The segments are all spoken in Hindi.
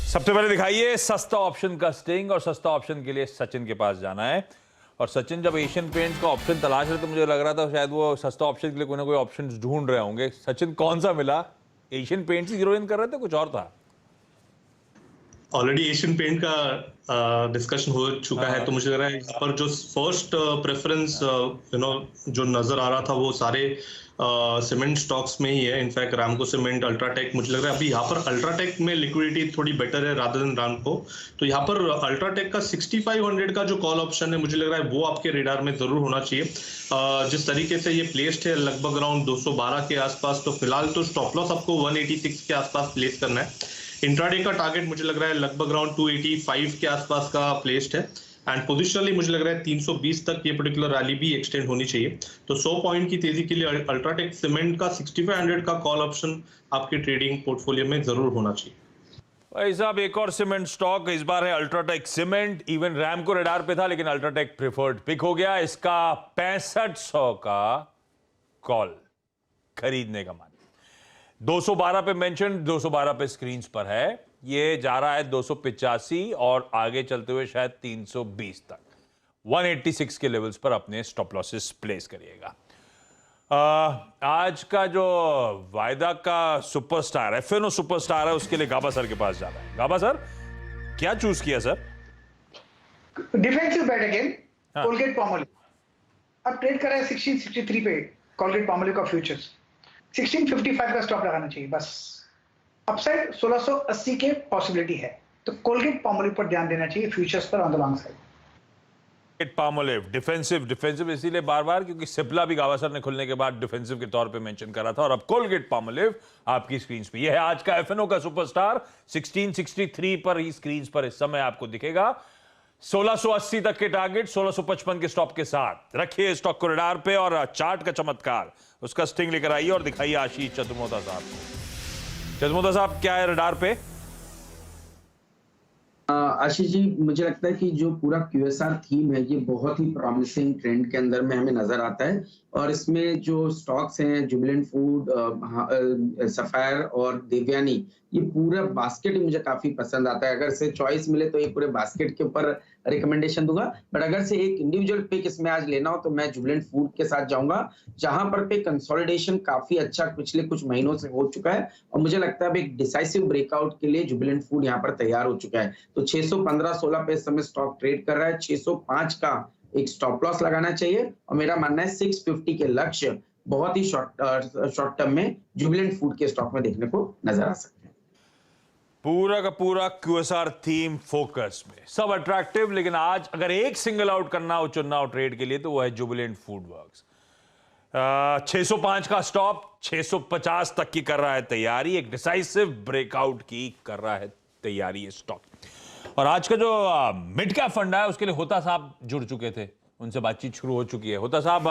सबसे पहले दिखाइए सस्ता ऑप्शन का स्टिंग, और सस्ता ऑप्शन के लिए सचिन के पास जाना है। और सचिन जब एशियन पेंट्स का ऑप्शन तलाश रहे तो मुझे लग रहा था शायद वो सस्ता ऑप्शन के लिए कोई ना कोई ऑप्शन ढूंढ रहे होंगे। सचिन कौन सा मिला? Asian paints he zero in कर रहे थे, कुछ और था? ऑलरेडी एशियन पेंट का डिस्कशन हो चुका है, तो मुझे लग रहा है यहाँ पर जो फर्स्ट प्रेफरेंस जो नजर आ रहा था वो सारे सीमेंट स्टॉक्स में ही है। इनफैक्ट रामको सीमेंट, अल्ट्राटेक, मुझे लग रहा है अभी यहाँ पर अल्ट्राटेक में लिक्विडिटी थोड़ी बेटर है रादर देन रामको। तो यहाँ पर अल्ट्राटेक का 6500 का जो कॉल ऑप्शन है, मुझे लग रहा है वो आपके रेडार में जरूर होना चाहिए। जिस तरीके से ये प्लेस्ड है लगभग अराउंड 212 के आसपास, तो फिलहाल तो स्टॉप लॉस आपको 186 के आसपास प्लेस करना है। इंट्राडे का टारगेट मुझे लग रहा है लगभग अराउंड 285 के आसपास का प्लेस्ड है, एंड पोजिशनली मुझे लग रहा है 320 तक ये पर्टिकुलर रैली भी एक्सटेंड होनी चाहिए। तो 100 पॉइंट की तेजी के लिए अल्ट्राटेक सीमेंट का 6500 का कॉल ऑप्शन आपके ट्रेडिंग पोर्टफोलियो में जरूर होना चाहिए। भाई साहब, एक और सीमेंट स्टॉक इस बार है UltraTech cement. Even Ramco radar पे था लेकिन अल्ट्राटेक प्रिफर्ड पिक हो गया। इसका 6500 का कॉल खरीदने का मान 212 पे मेंशन, 212 पे स्क्रीन पर है। ये जा रहा है 285 और आगे चलते हुए शायद 320 तक। 186 के लेवल्स पर अपने स्टॉप लॉसेस प्लेस करिएगा। आज का जो वायदा का सुपरस्टार एफएनओ सुपरस्टार है, उसके लिए गाबा सर के पास जाना है। गाबा सर, क्या चूज किया सर? डिफेंसिव बेट अगेन, कोलगेट पामोलिव। अब ट्रेड कर रहा है 1663 पे कोलगेट पामोलिव का फ्यूचर्स। 1655 का स्टॉप लगाना चाहिए बस। अपसाइड 1680 के पॉसिबिलिटी है, तो कोलगेट पामोलिव पर ध्यान देना चाहिए फ्यूचर्स पर on the long side. Palmolive defensive defensive इसीलिए बार बार क्योंकि सिप्ला भी गावस्कर ने खुलने के बाद डिफेंसिव के तौर पे मेंशन करा था, और अब कोलगेट पामोलिव आपकी स्क्रीन पे। यह है आज का एफएनओ का सुपरस्टार। 1663 पर ही स्क्रीन पर इस समय आपको दिखेगा। 1680 तक के टारगेट, 1655 के स्टॉप के साथ रखिए स्टॉक को रडार पे। और चार्ट का चमत्कार, उसका स्टिंग लेकर आइए और दिखाइए आशीष चतुर्मोता साहब को। चतुर्मोता साहब, क्या है रडार पे? आशीष जी, मुझे लगता है कि जो पूरा क्यूएसआर थीम है ये बहुत ही प्रॉमिसिंग ट्रेंड के अंदर में हमें नजर आता है। और इसमें जो स्टॉक्स हैं, जुबिलेंट फूड, सफायर और देवयानी, ये पूरा बास्केट ही मुझे काफी पसंद आता है। अगर से चॉइस मिले तो ये पूरे बास्केट के ऊपर रिकमेंडेशन दूंगा, बट अगर से एक इंडिविजुअल पिक इसमें आज लेना हो तो मैं जुबिलेंट फूड के साथ जाऊंगा, जहां पर पे कंसोलिडेशन काफी अच्छा पिछले कुछ महीनों से हो चुका है। और मुझे लगता है एक डिसाइसिव ब्रेकआउट के लिए जुबिलेंट फूड यहाँ पर तैयार हो चुका है। तो 615-16 पे इस समय स्टॉक ट्रेड कर रहा है। 605 का एक स्टॉप लॉस लगाना चाहिए, और मेरा मानना है 650 के लक्ष्य बहुत ही शॉर्ट टर्म में जुबिलेंट फूड के स्टॉक में देखने को नजर आ सकते हैं। पूरा का पूरा क्यूएसआर थीम फोकस में, सब अट्रैक्टिव, लेकिन आज अगर एक सिंगल आउट करना हो, चुनना हो ट्रेड के लिए, तो वो है जुबिलेंट फूड वर्क्स। 605 का स्टॉप, 650 तक की कर रहा है तैयारी। एक डिसाइसिव ब्रेकआउट की कर रहा है तैयारी ये स्टॉक। और आज का जो मिड कैप फंड है उसके लिए होता साहब जुड़ चुके थे, उनसे बातचीत शुरू हो चुकी है। होता साहब,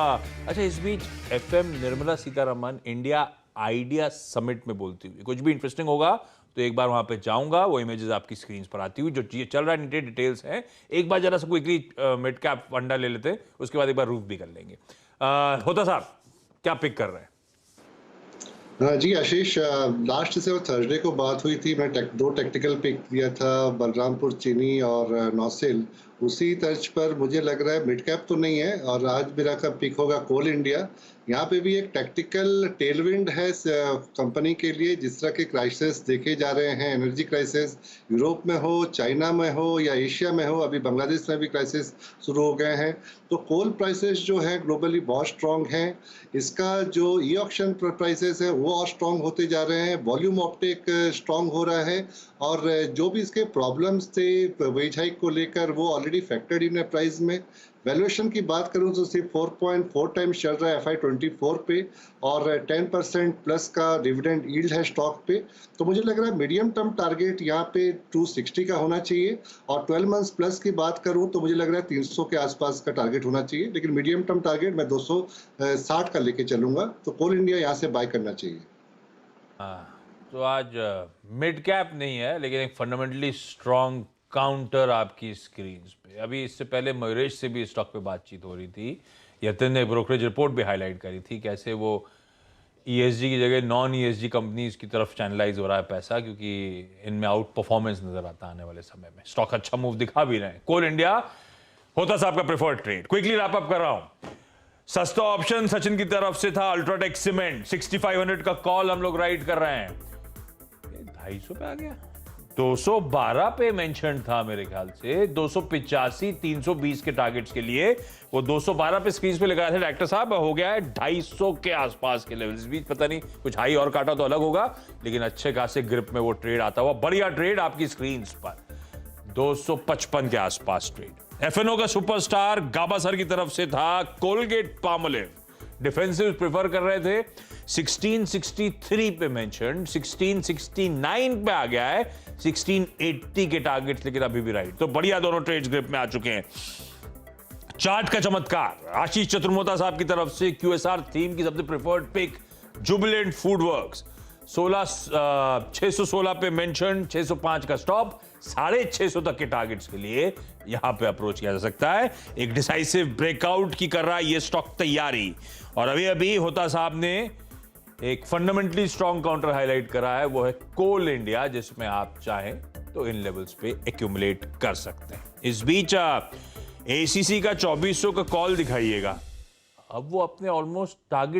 अच्छा, इस बीच FM Nirmala Sitharaman India idea summit में बोलती हुई कुछ भी इंटरेस्टिंग होगा तो एक बार वहां पे जाऊंगा, वो इमेजेस आपकी स्क्रीन पर आती हुई, जो चल रहा है डिटेल्स हैं। एक बार जरा सा क्विकली मिड कैप फंडा ले लेते हैं, उसके बाद एक बार रूफ भी कर लेंगे। होता साहब, क्या पिक कर रहे हैं? जी आशीष, लास्ट से वो थर्सडे को बात हुई थी, मैं दो टेक्निकल पिक दिया था, बलरामपुर चीनी और नौसेल। उसी तर्ज पर मुझे लग रहा है मिड कैप तो नहीं है, और आज मेरा का पिक होगा कोल इंडिया। यहाँ पे भी एक टेक्टिकल टेलविंड है कंपनी के लिए। जिस तरह के क्राइसिस देखे जा रहे हैं, एनर्जी क्राइसिस यूरोप में हो, चाइना में हो या एशिया में हो, अभी बांग्लादेश में भी क्राइसिस शुरू हो गए हैं, तो कोल प्राइसेस जो है ग्लोबली बहुत स्ट्रॉन्ग हैं। इसका जो ई ऑक्शन प्राइसेस है वो और स्ट्रॉन्ग होते जा रहे हैं, वॉल्यूम ऑप्टेक स्ट्रॉन्ग हो रहा है, और जो भी इसके प्रॉब्लम्स थे वेज हाइक को लेकर वो ऑलरेडी फैक्टर्ड इन है प्राइस में। वैल्यूएशन की बात करूं तो सिर्फ 4.4 टाइम्स चल रहा है FY24 पे, और 10% प्लस का डिविडेंड यील्ड है स्टॉक पे। तो मुझे लग रहा है मीडियम टर्म टारगेट यहाँ पे 260 का होना चाहिए, और 12 मंथ्स प्लस की बात करूं तो मुझे लग रहा है 300 के आसपास का टारगेट होना चाहिए, लेकिन मीडियम टर्म टारगेट मैं 260 का लेके चलूंगा। तो कोल इंडिया यहाँ से बाय करना चाहिए। तो आज मिड कैप नहीं है, लेकिन एक फंडामेंटली स्ट्रॉन्ग काउंटर आपकी स्क्रीन पे। अभी इससे पहले मयूरेश से भी स्टॉक पे बातचीत हो रही थी, यतिन ने ब्रोकरेज रिपोर्ट भी हाईलाइट करी थी, कैसे वो ईएसजी की जगह नॉन ईएसजी कंपनीज की तरफ चैनलाइज हो रहा है पैसा, क्योंकि इनमें आउट परफॉर्मेंस नजर आता है आने वाले समय में। स्टॉक अच्छा मूव दिखा भी रहे हैं। कोल इंडिया होता साहब का preferred trade. Quickly wrap up कर रहा हूं। सस्ता ऑप्शन सचिन की तरफ से था अल्ट्राटेक सीमेंट, 6500 का कॉल हम लोग राइड कर रहे हैं। 250 पे आ गया, 212 पे मेंशन था मेरे ख्याल से, 285 320 के टारगेट्स के लिए। वो 212 पे स्क्रीन पे लगाया था डायरेक्टर साहब, हो गया है 250 के आसपास के लेवल। इस बीच पता नहीं कुछ हाई और काटा तो अलग होगा, लेकिन अच्छे खासे ग्रिप में वो ट्रेड आता हुआ, बढ़िया ट्रेड आपकी स्क्रीन पर 255 के आसपास ट्रेड। एफएनओ का सुपरस्टार गाबा सर की तरफ से था कोलगेट पामोलिव, डिफेंसिव प्रेफर कर रहे थे, 1663 पे मेंशन, 1669 पे आ गया है, 1680 के टारगेट्स लेकिन अभी भी राइट। तो बढ़िया दोनों ट्रेड्स ग्रिप में आ चुके हैं। चार्ट का चमत्कार आशीष चतुर्मोता साहब की तरफ से क्यूएसआर थीम की सबसे प्रेफर्ड पिक जुबिलेंट फूडवर्क्स, 616 पे मेंशन, 605 का स्टॉप, 650 तक के टारगेट्स के लिए यहां पे अप्रोच किया जा सकता है। एक डिसाइसिव ब्रेकआउट की कर रहा है ये स्टॉक तैयारी। और अभी अभी होता साहब ने एक फंडामेंटली स्ट्रॉन्ग काउंटर हाईलाइट करा है, वो है कोल इंडिया, जिसमें आप चाहें तो इन लेवल्स पे एक्यूमुलेट कर सकते हैं। इस बीच एसीसी का 2400 का कॉल दिखाइएगा। अब वो अपने ऑलमोस्ट टारगेट